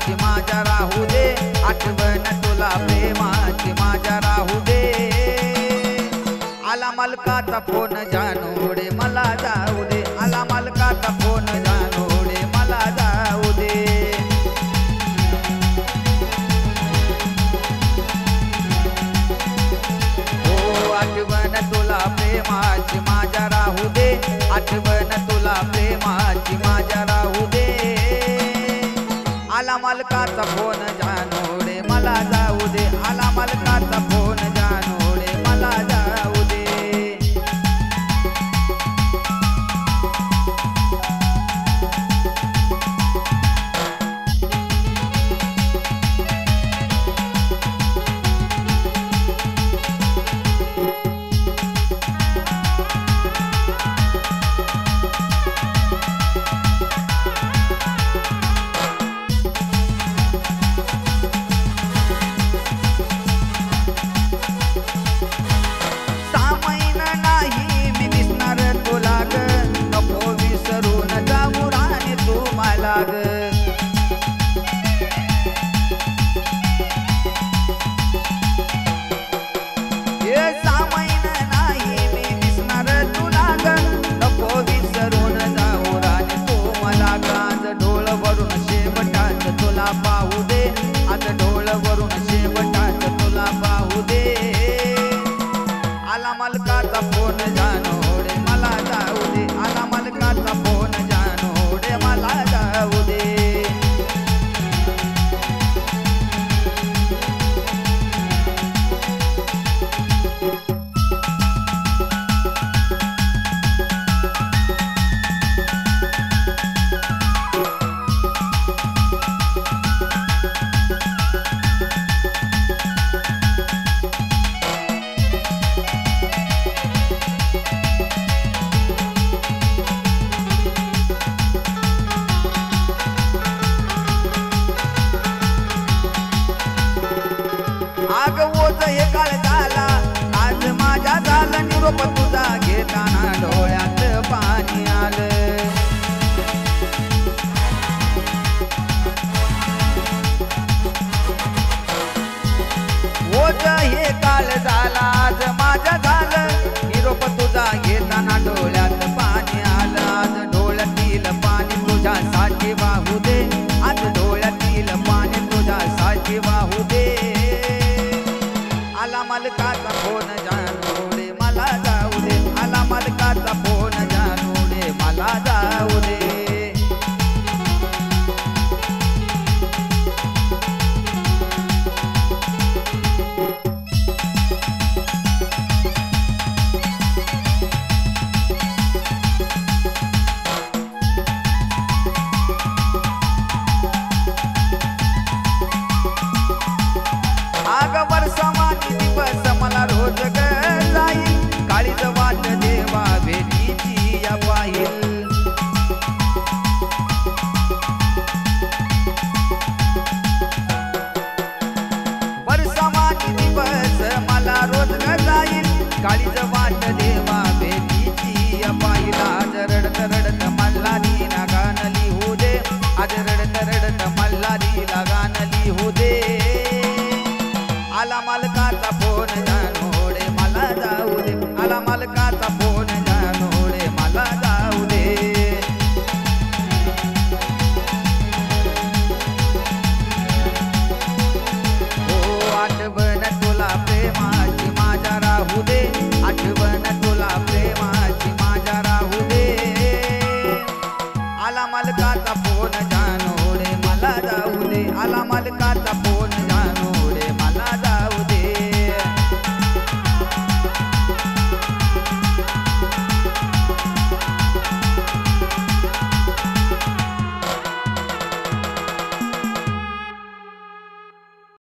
प्रेमाची माझ्या राहू दे, आठवण तुला प्रेमाची माझ्या राहू दे। आला मालकाचा फोन जानू रे मला जाऊ दे, आला मालकाचा फोन जानू रे मला जाऊ दे। हो आठवण तुला प्रेमाची माझ्या राहू दे, आठवण तुला प्रेमाची माझ्या राहू दे। आला मालकाचा फोन जानू रे मला जाऊ दे, आला मालकाचा फोन जानू रे मला जाऊ दे। पाहू दे आज ढोल वरून शेवटाच तुला पाहू दे। आला मालकाचा फोन जानू रे मला जाऊ दे, आला मालकाचा फोन जानू रे मला जाऊ दे। आग ओझ हे काळ झाला आज माझ्या झाला निरोप तुझा घेताना डोळ्यात पाणी आलं। ओझ हे काळ झाला आज माझ्या झालं निरोप तुझा घेताना डोळ्यात पाणी आलं। आज डोळ्यातील पाणी तुझ्यासाठी वाहू दे, आज डोळ्यातील पाणी तुझ्यासाठी वाहू दे। आला मालकाचा फोन जानू रे मला जाऊ दे, आला मालकाचा फोन जानू रे मला जाऊ दे। आग वर्षमानी दिवस मला रोज ग जाईल, काळीज वाट देवा भेटीची या पाहिल। वर्षमानी दिवस मला रोज ग जाईल, काळीज वाट देवा भेटीची या पाहिल। आज रडत रडत मल्हारीला गाणं लिहू दे, आज रडत रडत मल्हारीला गाणं लिहू दे। आला मालकाचा फोन जानू रे मला जाऊ दे, आला मालकाचा फोन जानू रे मला जाऊ दे। हो आठवण तुला प्रेमाची माझ्या राहू दे, आठवण तुला प्रेमाची माझ्या राहू दे। आला मालकाचा फोन जानू रे मला जाऊ दे, आला मालकाचा फोन